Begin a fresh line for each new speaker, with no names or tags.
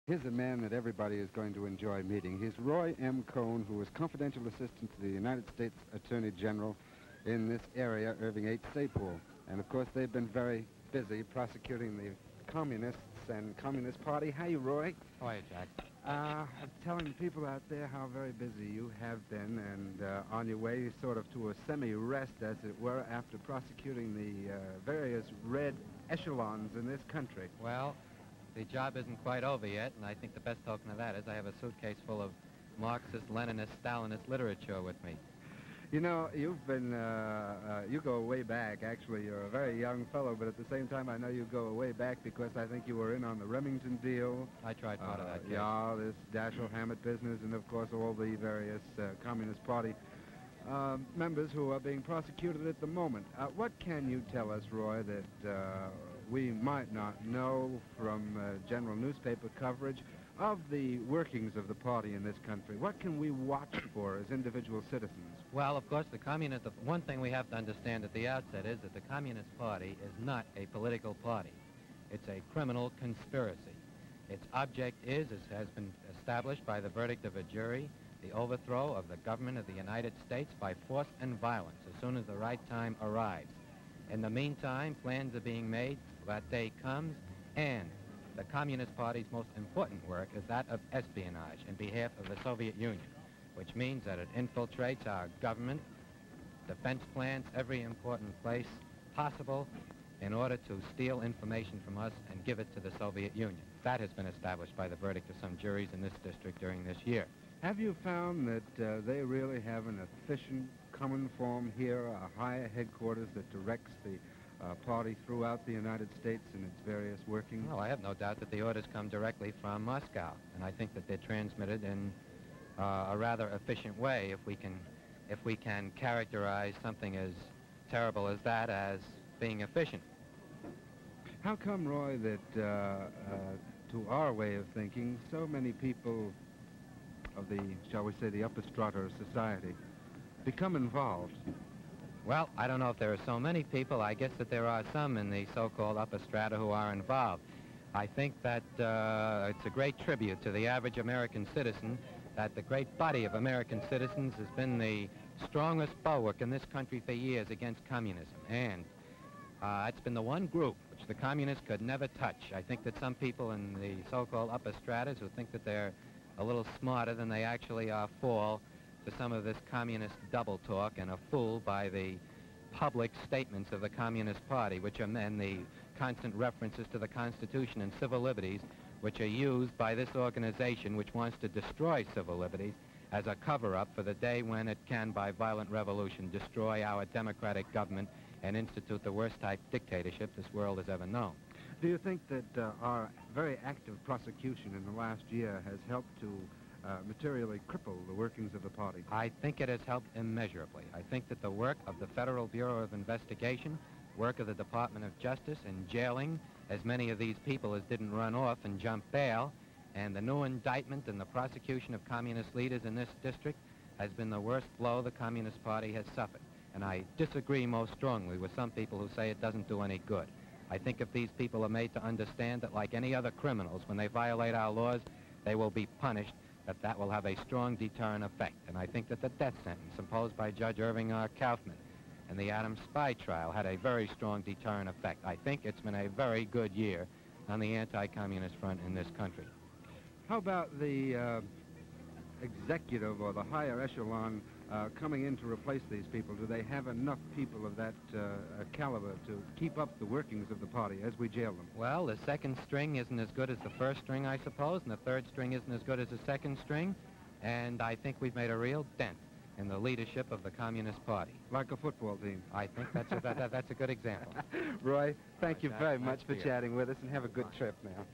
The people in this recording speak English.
Here's a man that everybody is going to enjoy meeting. He's Roy M. Cohn, who was confidential assistant to the United States Attorney General in this area, Irving H. Sapool. And, of course, they've been very busy prosecuting the communists and Communist Party. How you, Roy?
How are you, Jack?
I'm telling people out there how very busy you have been and on your way sort of to a semi-rest, as it were, after prosecuting the various red echelons in this country.
Well, the job isn't quite over yet, and I think the best token of that is I have a suitcase full of Marxist, Leninist, Stalinist literature with me.
You know, you've been, you go way back, actually. You're a very young fellow, but at the same time, I know you go way back because I think you were in on the Remington deal.
I tried part of that case.
Yeah, this Dashiell Hammett business, and of course all the various Communist Party members who are being prosecuted at the moment. What can you tell us, Roy, that we might not know from general newspaper coverage of the workings of the party in this country? What can we watch for as individual citizens?
Well, of course, the one thing we have to understand at the outset is that the Communist Party is not a political party. It's a criminal conspiracy. Its object is, as has been established by the verdict of a jury, the overthrow of the government of the United States by force and violence as soon as the right time arrives. In the meantime, plans are being made. That day comes, and the Communist Party's most important work is that of espionage in behalf of the Soviet Union, which means that it infiltrates our government, defense plans, every important place possible in order to steal information from us and give it to the Soviet Union. That has been established by the verdict of some juries in this district during this year.
Have you found that they really have an efficient common form here, a higher headquarters that directs the party throughout the United States and its various workings?
Well, I have no doubt that the orders come directly from Moscow, and I think that they're transmitted in a rather efficient way, if we can characterize something as terrible as that as being efficient.
How come, Roy, that to our way of thinking, so many people of the, shall we say, the upper strata of society become involved?
Well, I don't know if there are so many people. I guess that there are some in the so-called upper strata who are involved. I think that it's a great tribute to the average American citizen that the great body of American citizens has been the strongest bulwark in this country for years against communism. And it's been the one group which the communists could never touch. I think that some people in the so-called upper stratas who think that they're a little smarter than they actually are fall to some of this communist double talk and are fooled by the public statements of the Communist Party, which are then the constant references to the Constitution and civil liberties, which are used by this organization which wants to destroy civil liberties as a cover-up for the day when it can, by violent revolution, destroy our democratic government and institute the worst type dictatorship this world has ever known.
Do you think that our very active prosecution in the last year has helped to materially cripple the workings of the party?
I think it has helped immeasurably. I think that the work of the Federal Bureau of Investigation, work of the Department of Justice in jailing as many of these people as didn't run off and jump bail, and the new indictment and the prosecution of communist leaders in this district has been the worst blow the Communist Party has suffered. And I disagree most strongly with some people who say it doesn't do any good. I think if these people are made to understand that, like any other criminals, when they violate our laws, they will be punished, that will have a strong deterrent effect. And I think that the death sentence imposed by Judge Irving R. Kaufman and the Adams spy trial had a very strong deterrent effect. I think it's been a very good year on the anti-communist front in this country.
How about the executive or the higher echelon coming in to replace these people? Do they have enough people of that caliber to keep up the workings of the party as we jail them?
Well, the second string isn't as good as the first string, I suppose, and the third string isn't as good as the second string, and I think we've made a real dent in the leadership of the Communist Party.
Like a football team.
I think that's a good example.
Roy, thank you very much for
Nice
chatting with us, and have a good trip now.